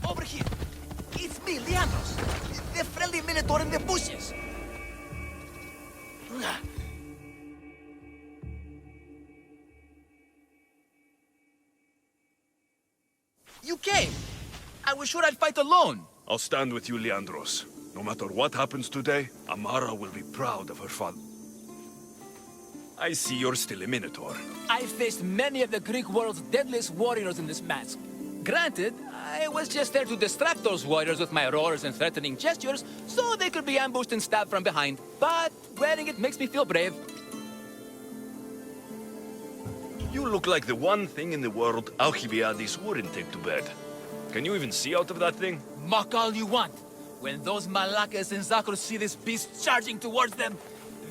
Over here! It's me, Leandros! The friendly minotaur in the bushes! You came! I was sure I'd fight alone! I'll stand with you, Leandros. No matter what happens today, Amara will be proud of her father. I see you're still a Minotaur. I faced many of the Greek world's deadliest warriors in this mask. Granted, I was just there to distract those warriors with my roars and threatening gestures, so they could be ambushed and stabbed from behind. But wearing it makes me feel brave. You look like the one thing in the world Alcibiades wouldn't take to bed. Can you even see out of that thing? Mock all you want. When those Malakas and Zakros see this beast charging towards them,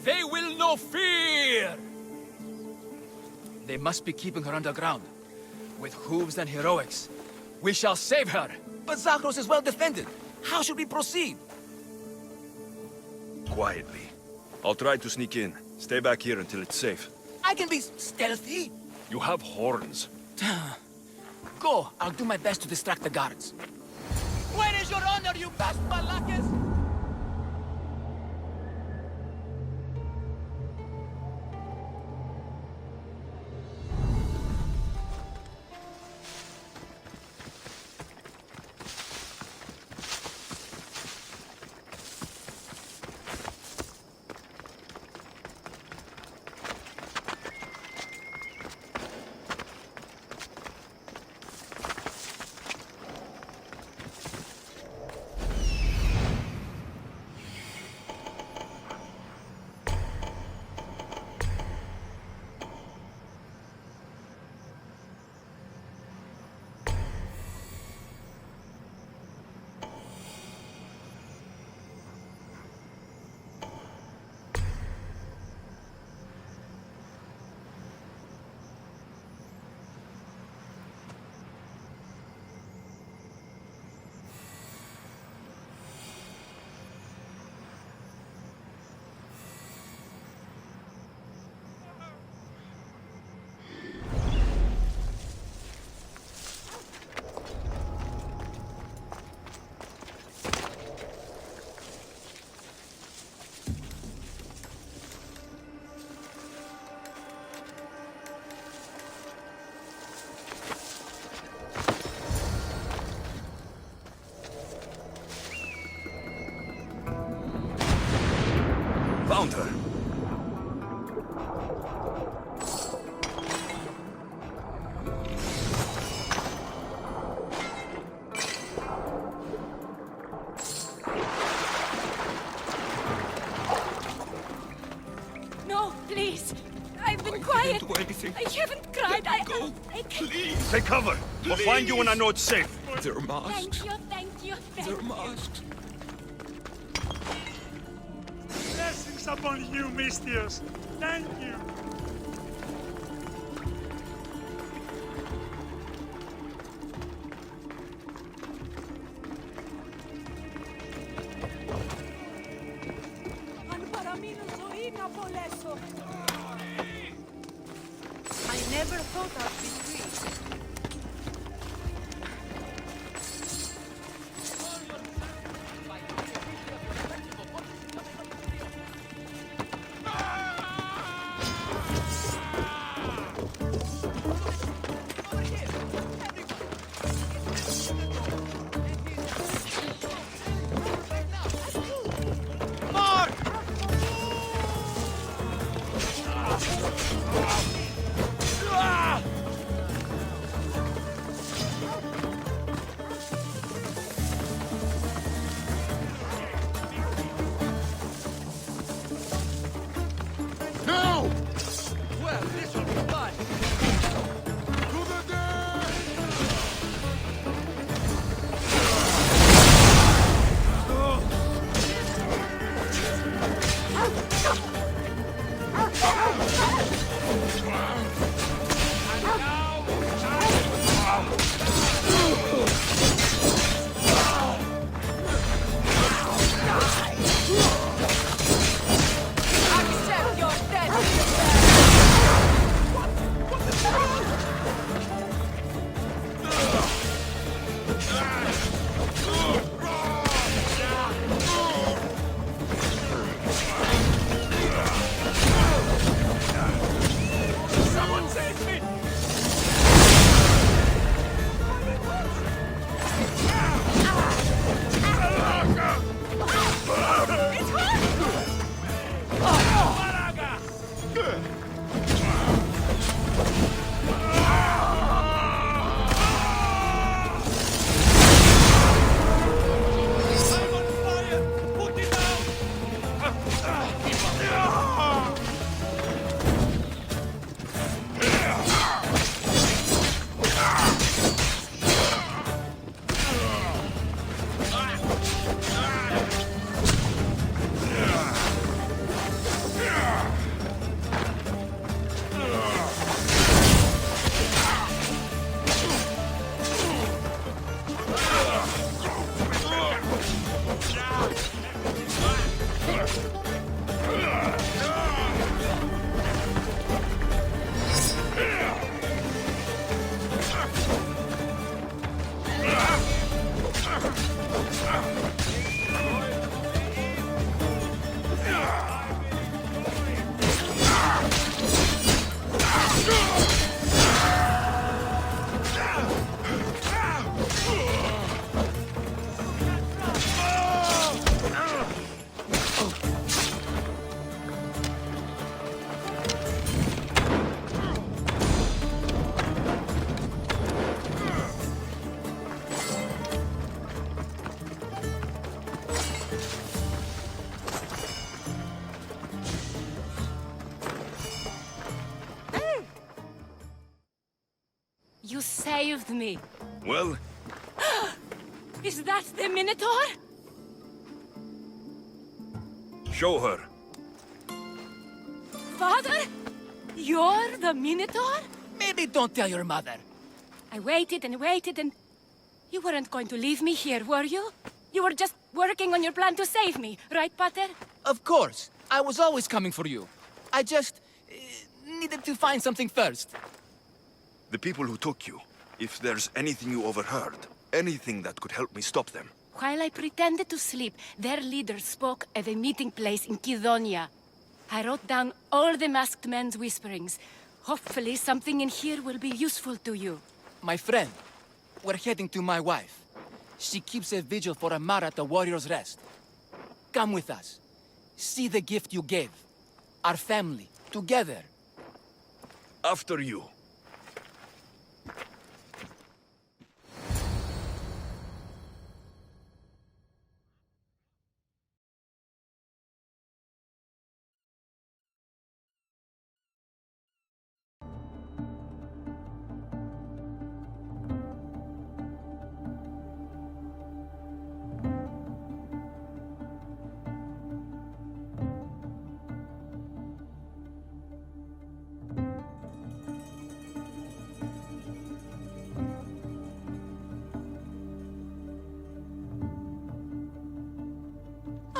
they will know fear! They must be keeping her underground. With hooves and heroics, we shall save her. But Zakros is well defended. How should we proceed? Quietly. I'll try to sneak in. Stay back here until it's safe. I can be stealthy. You have horns. Go, I'll do my best to distract the guards. Where is your honor, you best Malakas? Found her. No, please. I've been quiet. Don't do anything. I haven't cried. Go. I can't. Please. Take cover. I'll find you when I know it's safe. They're masked. Thank you, thank you, thank They're you. masked. Blessings upon you, Mistios. Thank you. I never thought I'd be free. saved me. Well, Is that the Minotaur? show her. Father? You're the Minotaur? Maybe don't tell your mother. I waited and waited and... You weren't going to leave me here, were you? You were just working on your plan to save me, right, Pater? Of course. I was always coming for you. I just... needed to find something first. The people who took you, if there's anything you overheard, anything that could help me stop them. While I pretended to sleep, their leader spoke at a meeting place in Kidonia. I wrote down all the masked men's whisperings. Hopefully something in here will be useful to you. My friend, we're heading to my wife. She keeps a vigil for Amara at the Warrior's Rest. Come with us. See the gift you gave. Our family, together. After you.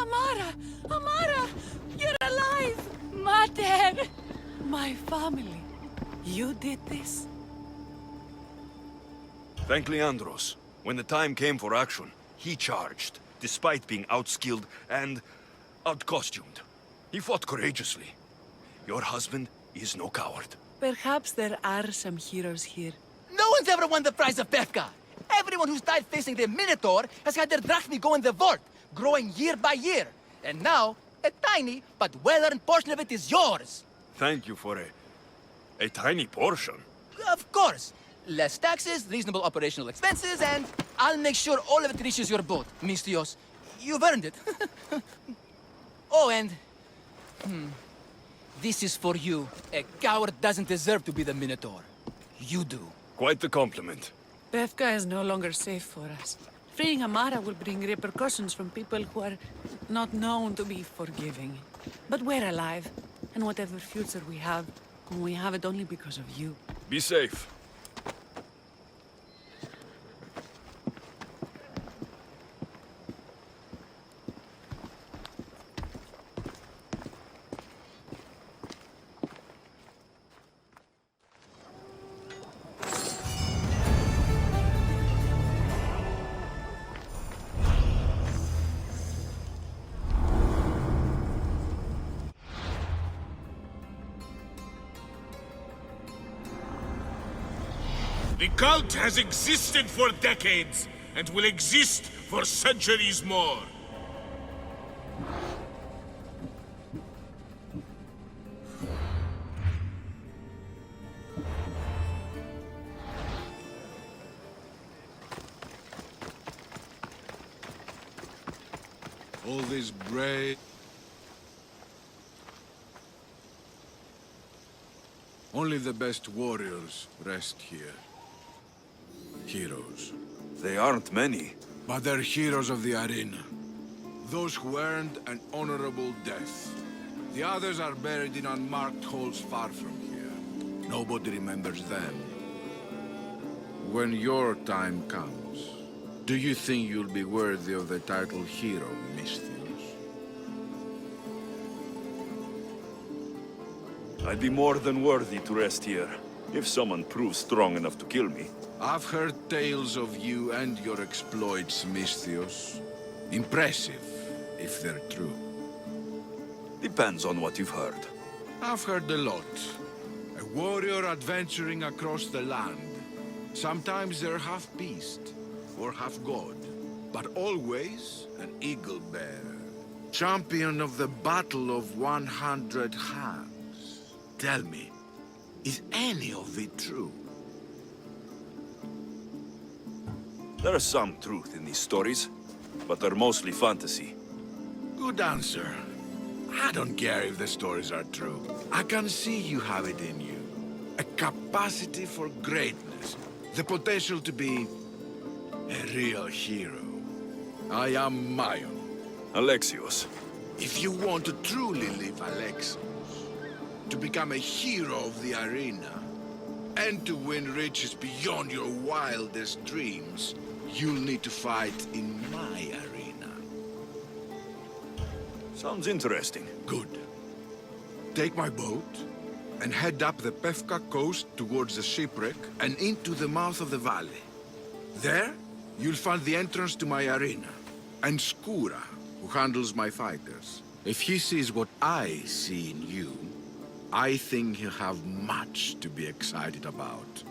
Amara! Amara! You're alive! Mater! My family. You did this? Thank Leandros. When the time came for action, he charged, despite being outskilled and outcostumed. He fought courageously. Your husband is no coward. Perhaps there are some heroes here. No one's ever won the prize of Pephka. Everyone who's died facing the Minotaur has had their drachmi go in the vault, growing year by year. And now, a tiny but well-earned portion of it is yours. Thank you for a tiny portion. Of course. Less taxes, reasonable operational expenses, and I'll make sure all of it reaches your boat, Mistios. You've earned it. Oh, and... This is for you. A coward doesn't deserve to be the Minotaur. You do. Quite the compliment. Pephka is no longer safe for us. Freeing Amara will bring repercussions from people who are not known to be forgiving. But we're alive, and whatever future we have it only because of you. Be safe. The cult has existed for decades, and will exist for centuries more. All this brave... Only the best warriors rest here. Heroes. They aren't many. But they're heroes of the arena. Those who earned an honorable death. The others are buried in unmarked holes far from here. Nobody remembers them. When your time comes, do you think you'll be worthy of the title hero, Misthios? I'd be more than worthy to rest here, if someone proves strong enough to kill me. I've heard tales of you and your exploits, Misthios. Impressive, if they're true. Depends on what you've heard. I've heard a lot. A warrior adventuring across the land. Sometimes they're half beast, or half god. But always an eagle bearer. Champion of the Battle of 100 Hands. Tell me, is any of it true? There is some truth in these stories, but they're mostly fantasy. Good answer. I don't care if the stories are true. I can see you have it in you. A capacity for greatness. the potential to be a real hero. I am Mayo. Alexios. If you want to truly live Alexios, to become a hero of the arena, and to win riches beyond your wildest dreams, you'll need to fight in my arena. Sounds interesting. Good. Take my boat, and head up the Pephka coast towards the shipwreck and into the mouth of the valley. There, you'll find the entrance to my arena, and Skura, who handles my fighters. If he sees what I see in you, I think he'll have much to be excited about.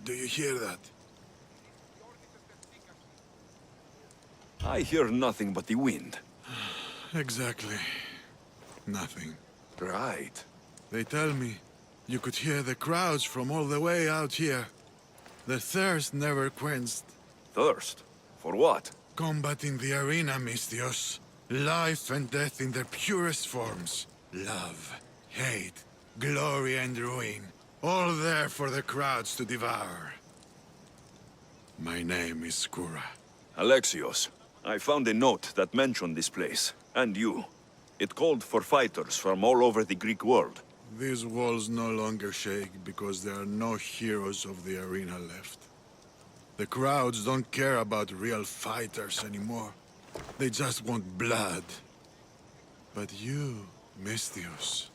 Do you hear that? I hear nothing but the wind. Exactly. Nothing. Right. They tell me you could hear the crowds from all the way out here. The thirst never quenched. Thirst? For what? Combat in the arena, Misthios. Life and death in their purest forms. Love, hate, glory and ruin. All there for the crowds to devour. My name is Skura. Alexios, I found a note that mentioned this place, and you. It called for fighters from all over the Greek world. These walls no longer shake because there are no heroes of the arena left. The crowds don't care about real fighters anymore. They just want blood. But you, Misthios,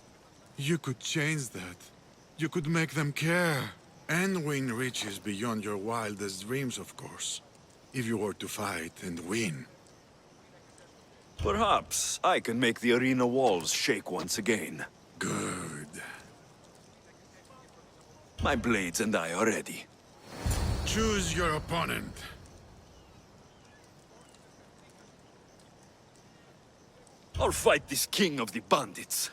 you could change that. You could make them care. And win riches beyond your wildest dreams, of course. If you were to fight and win. Perhaps I can make the arena walls shake once again. Good. My blades and I are ready. Choose your opponent. I'll fight this king of the bandits.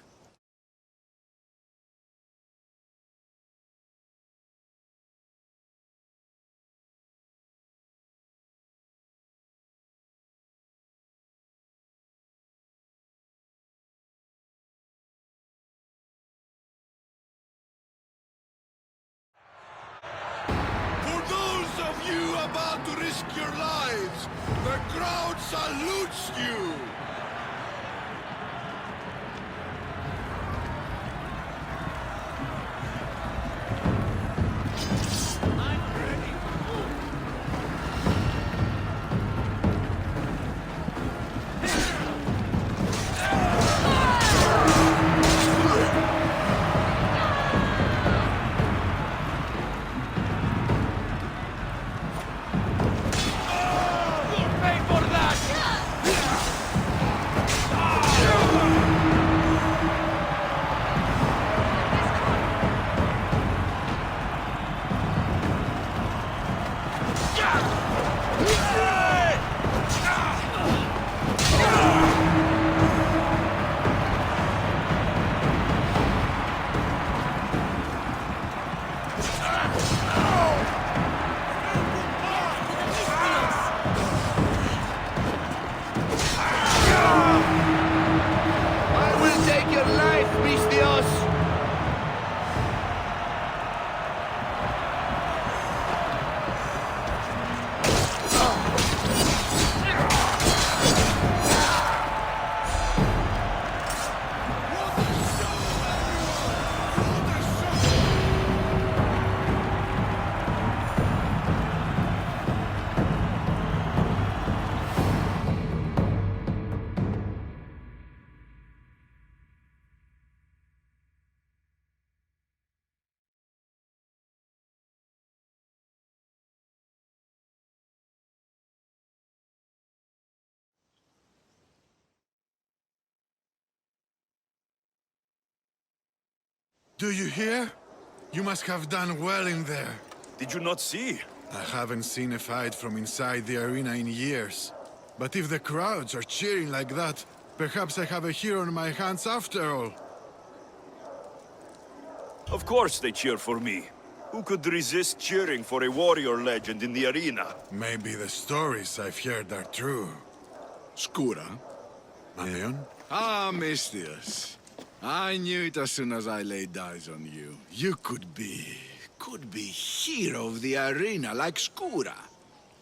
For those of you about to risk your lives, the crowd salutes you! Do you hear? You must have done well in there. Did you not see? I haven't seen a fight from inside the arena in years. But if the crowds are cheering like that, perhaps I have a hero on my hands after all. Of course they cheer for me. Who could resist cheering for a warrior legend in the arena? Maybe the stories I've heard are true. Skura? Mayon? Ah, Mistius. I knew it as soon as I laid eyes on you. You could be hero of the arena like Skura.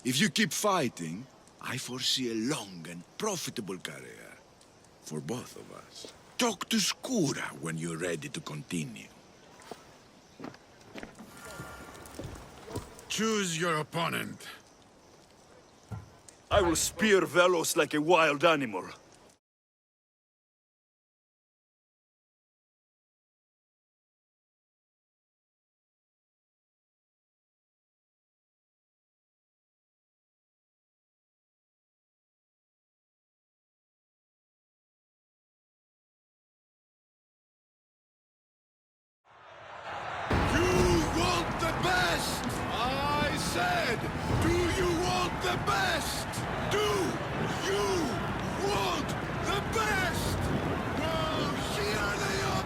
If you keep fighting, I foresee a long and profitable career. For both of us. Talk to Skura when you're ready to continue. Choose your opponent. I will spear Belos like a wild animal. You want the best! I said, do you want the best? Do you want the best? Well, here they are!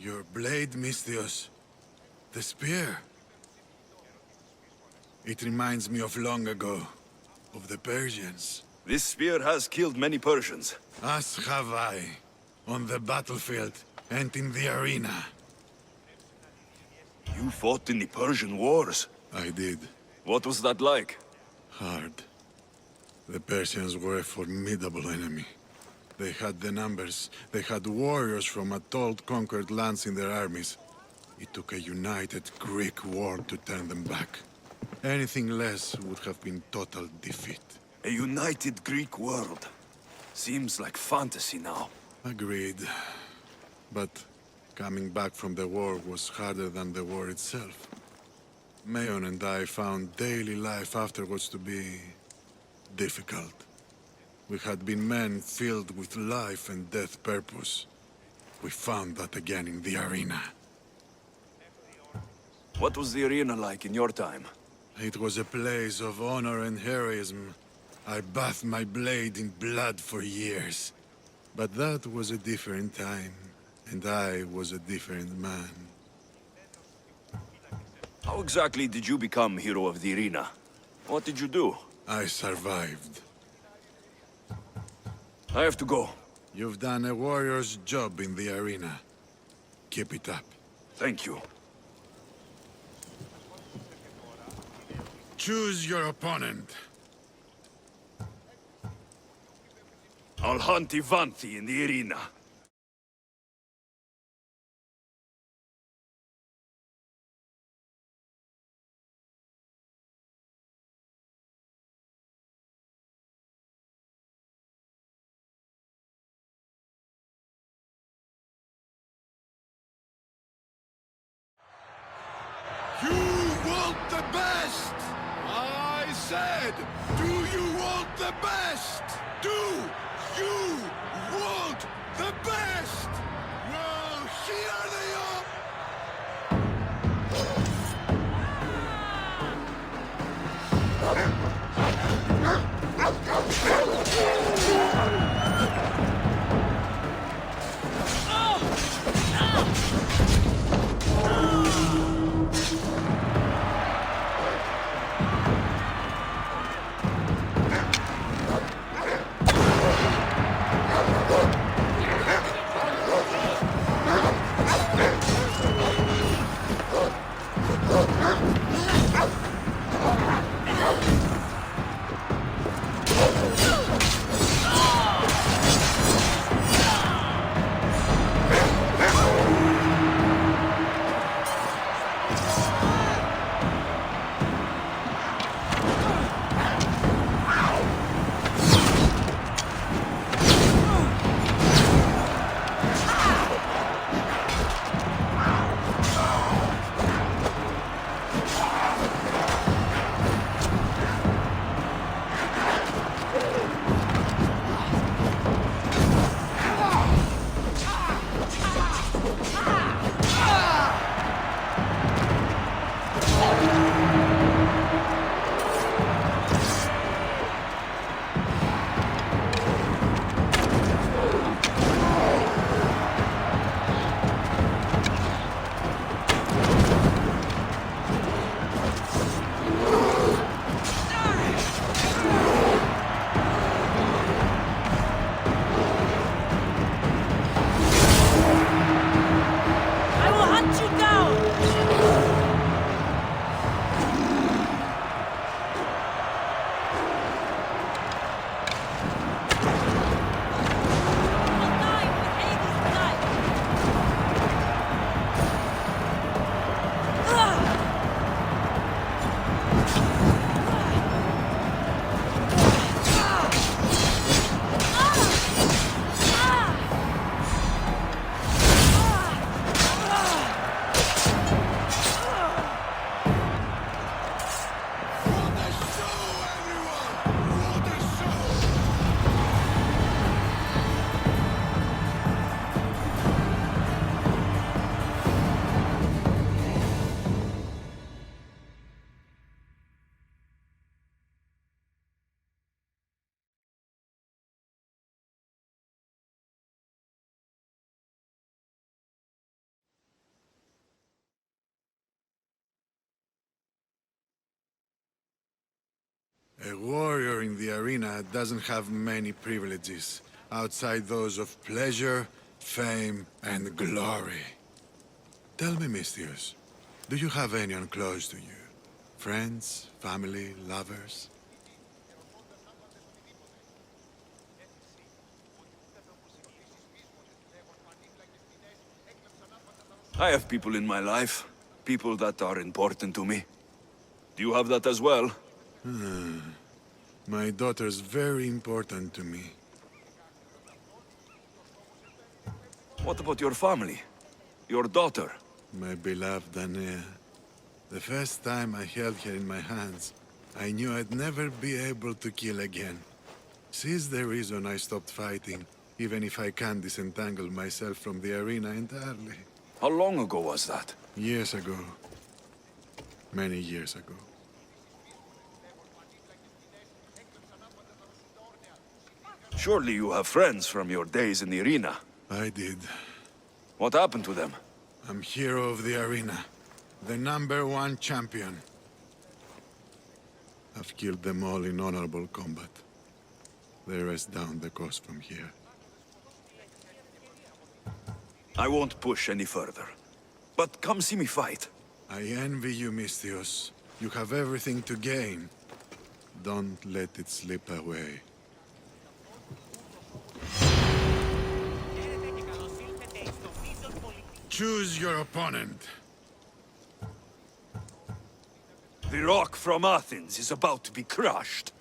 Your blade, Mistios. The spear. It reminds me of long ago. Of the Persians. This spear has killed many Persians. As have I. On the battlefield and in the arena. You fought in the Persian wars. I did. What was that like? Hard. The Persians were a formidable enemy. They had the numbers. They had warriors from Attold conquered lands in their armies. It took a united Greek war to turn them back. Anything less would have been total defeat. A united Greek world. Seems like fantasy now. Agreed. But coming back from the war was harder than the war itself. Mayon and I found daily life afterwards to be difficult. We had been men filled with life and death purpose. We found that again in the arena. What was the arena like in your time? It was a place of honor and heroism. I bathed my blade in blood for years. But that was a different time, and I was a different man. How exactly did you become hero of the arena? What did you do? I survived. I have to go. You've done a warrior's job in the arena. Keep it up. Thank you. Choose your opponent. I'll hunt Ivanti in the arena. You want the best! I said, do you want the best? Do you want the best? Well, here they are! A warrior in the arena doesn't have many privileges, outside those of pleasure, fame, and glory. Tell me, Mistius, do you have anyone close to you? Friends, family, lovers? I have people in my life. People that are important to me. Do you have that as well? My daughter's very important to me. What about your family? Your daughter? My beloved Anea. The first time I held her in my hands, I knew I'd never be able to kill again. She's the reason I stopped fighting, even if I can't disentangle myself from the arena entirely. How long ago was that? Years ago. Many years ago. Surely you have friends from your days in the arena. I did. What happened to them? I'm hero of the arena. The #1 champion. I've killed them all in honorable combat. They rest down the coast from here. I won't push any further. But come see me fight. I envy you, Misthios. You have everything to gain. Don't let it slip away. Choose your opponent. The rock from Athens is about to be crushed.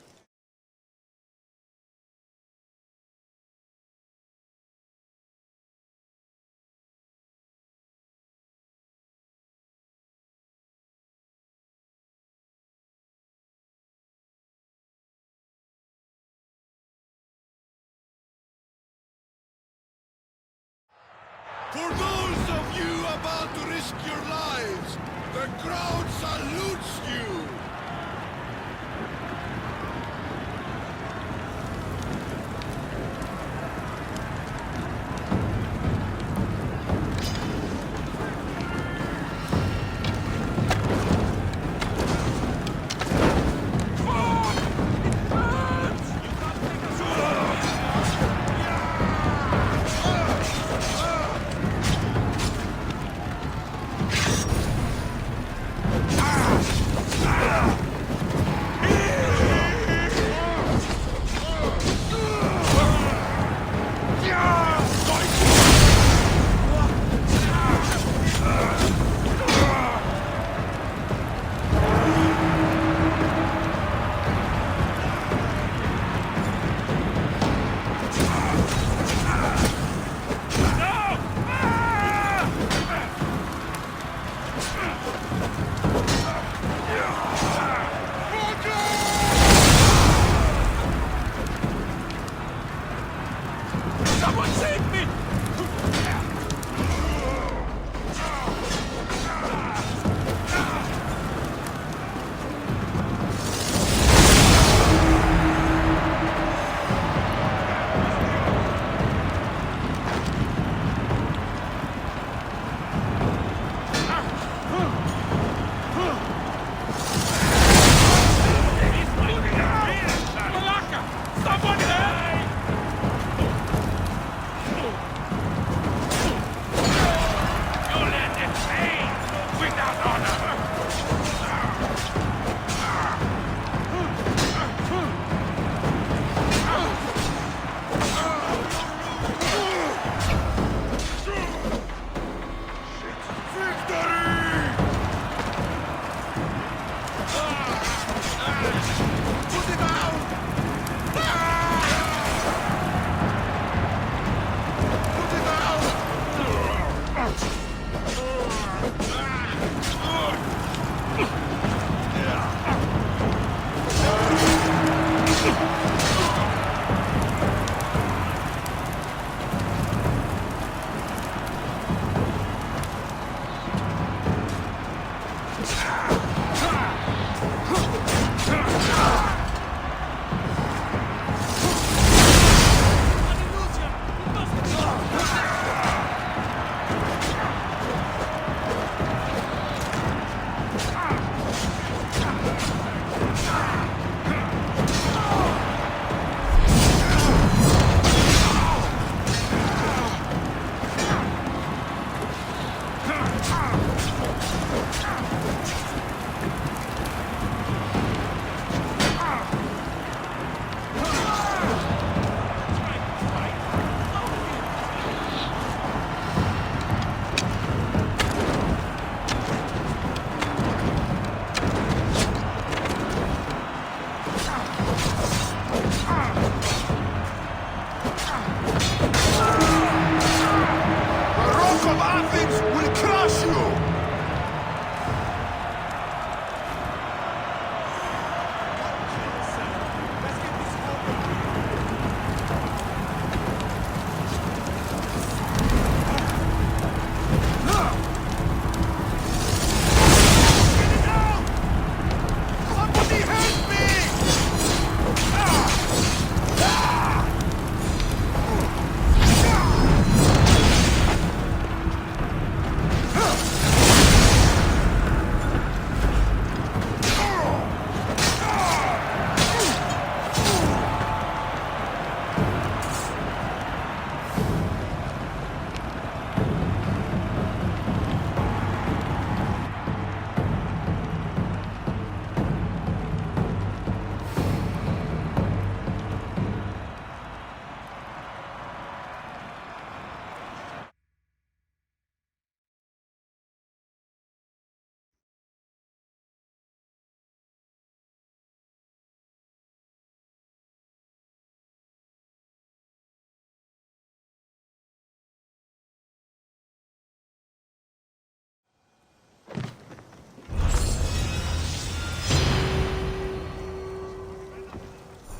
For those of you about to risk your lives, the crowd salutes you!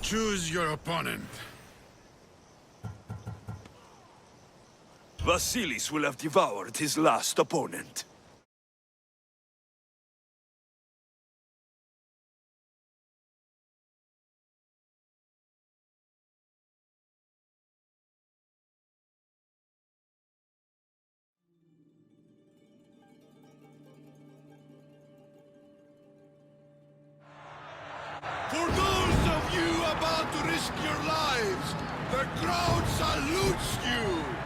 Choose your opponent. Vasilis will have devoured his last opponent. For those of you about to risk your lives, the crowd salutes you!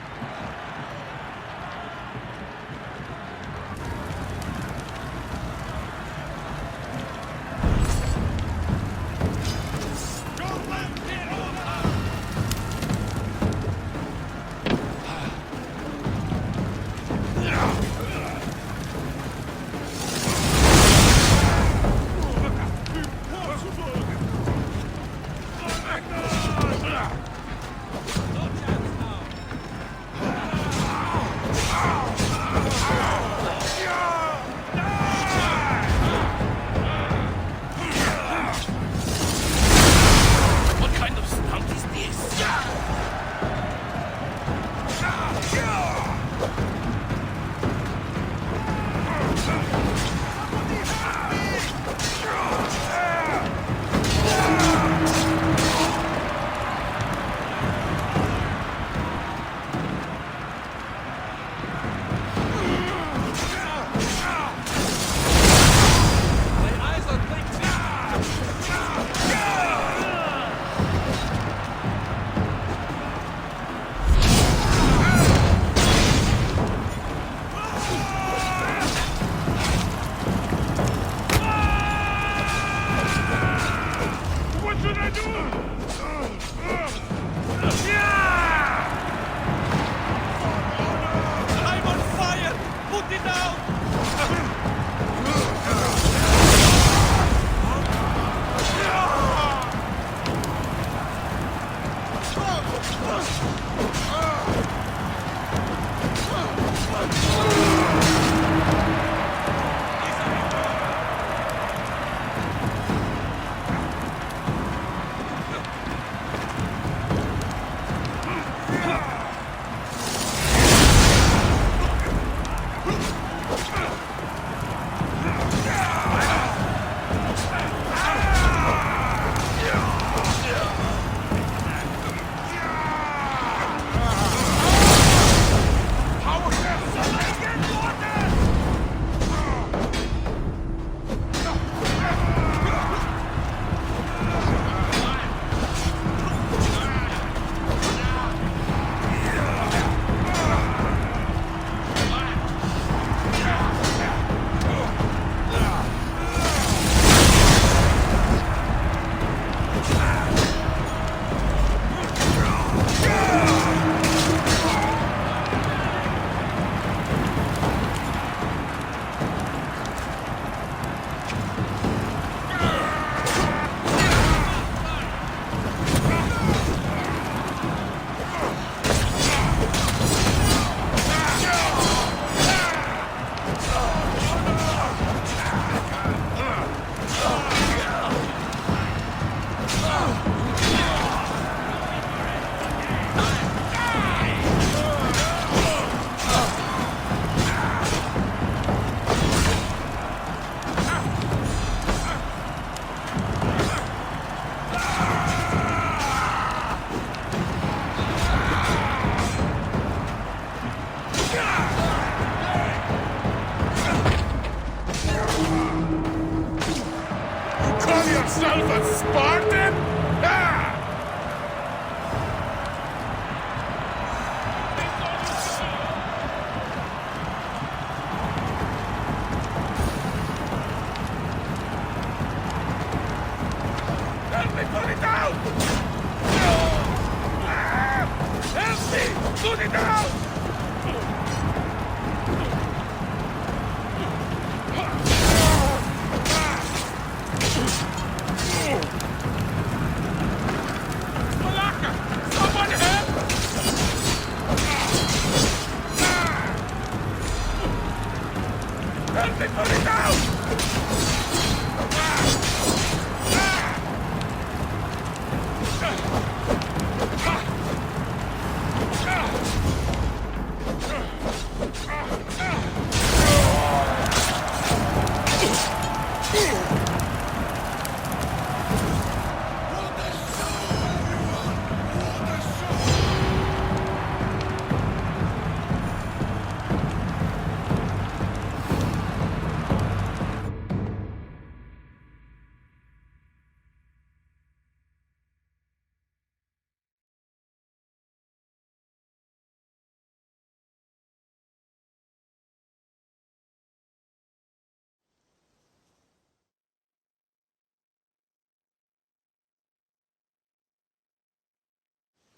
yourself a Spartan? Ah! Help me put it down! Help me put it down!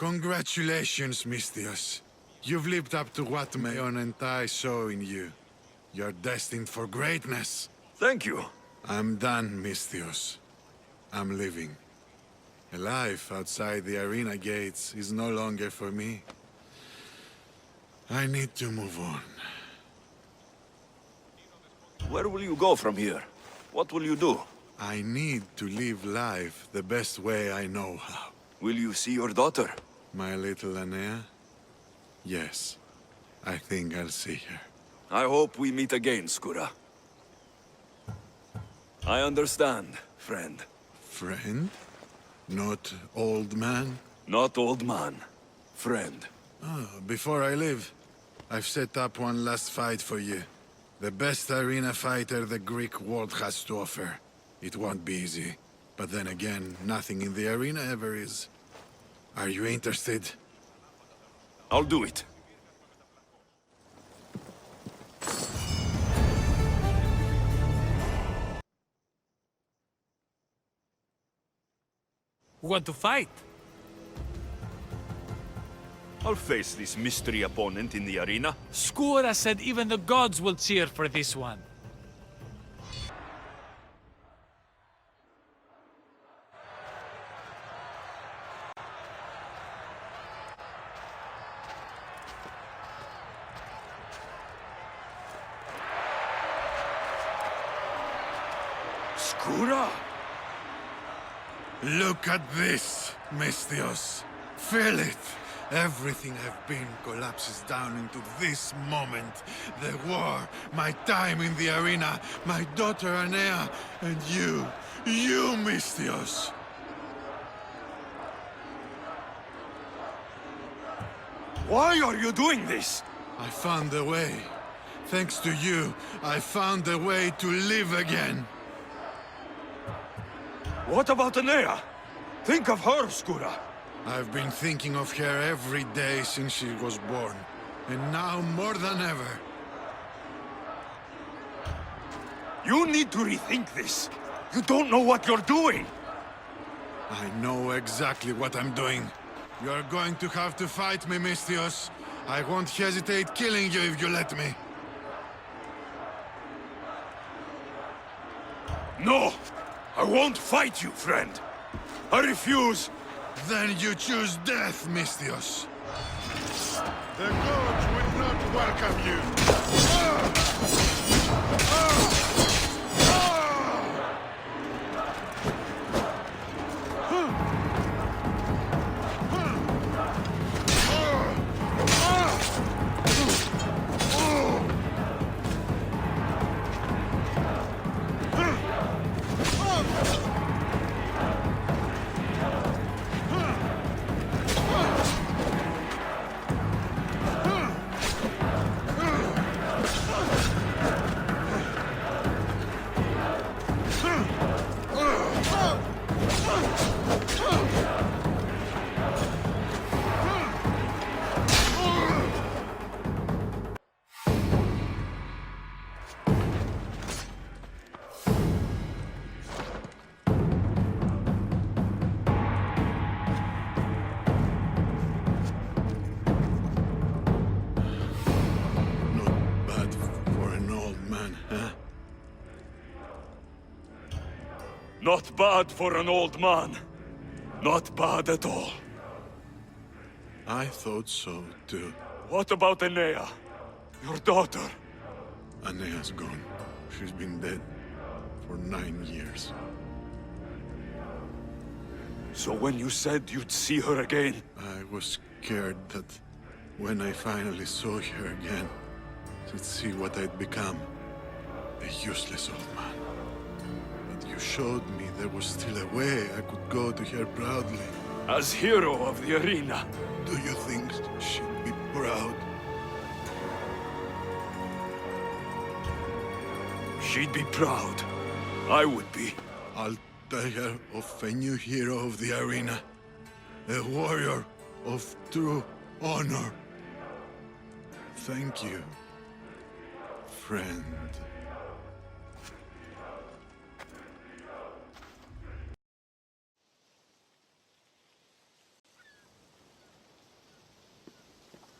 Congratulations, Misthios. You've lived up to what Mayon and I saw in you. You're destined for greatness. Thank you. I'm done, Misthios. I'm leaving. A life outside the arena gates is no longer for me. I need to move on. Where will you go from here? What will you do? I need to live life the best way I know how. Will you see your daughter? My little Anea? Yes. I think I'll see her. I hope we meet again, Skura. I understand, friend. Friend? Not old man? Not old man. Friend. Before I leave, I've set up one last fight for you. The best arena fighter the Greek world has to offer. It won't be easy. But then again, nothing in the arena ever is. Are you interested? I'll do it. Want to fight? I'll face this mystery opponent in the arena. Skura said even the gods will cheer for this one. Skura! Look at this, Misthios. Feel it. Everything I've been collapses down into this moment. The war, my time in the arena, my daughter Anea, and you, Misthios. Why are you doing this? I found a way. Thanks to you, I found a way to live again. What about Anea? Think of her, Skura. I've been thinking of her every day since she was born. And now more than ever. You need to rethink this. You don't know what you're doing. I know exactly what I'm doing. You're going to have to fight me, Misthios. I won't hesitate killing you if you let me. No! I won't fight you, friend. I refuse. Then you choose death, Misthios. The gods will not welcome you. Not bad for an old man. Not bad at all. I thought so, too. What about Anea? Your daughter? Aenea's gone. She's been dead for 9 years. So when you said you'd see her again... I was scared that when I finally saw her again, she'd see what I'd become. A useless old man. But you showed me there was still a way I could go to her proudly. As hero of the arena. Do you think she'd be proud? She'd be proud. I would be. I'll tell her of a new hero of the arena. A warrior of true honor. Thank you, friend.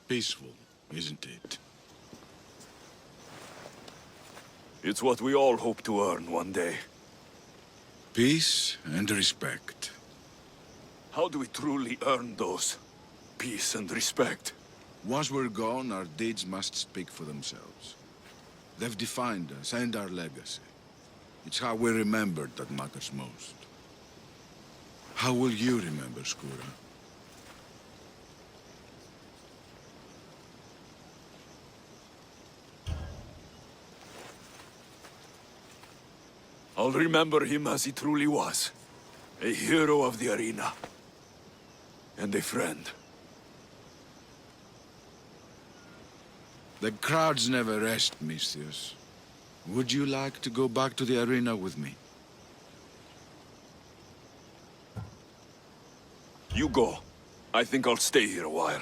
Peaceful, isn't it? It's what we all hope to earn one day. Peace and respect. How do we truly earn those? Peace and respect. Once we're gone, our deeds must speak for themselves. They've defined us and our legacy. It's how we're remembered that matters most. How will you remember, Skura? I'll remember him as he truly was. A hero of the arena. And a friend. The crowds never rest, Misthios. Would you like to go back to the arena with me? You go. I think I'll stay here a while.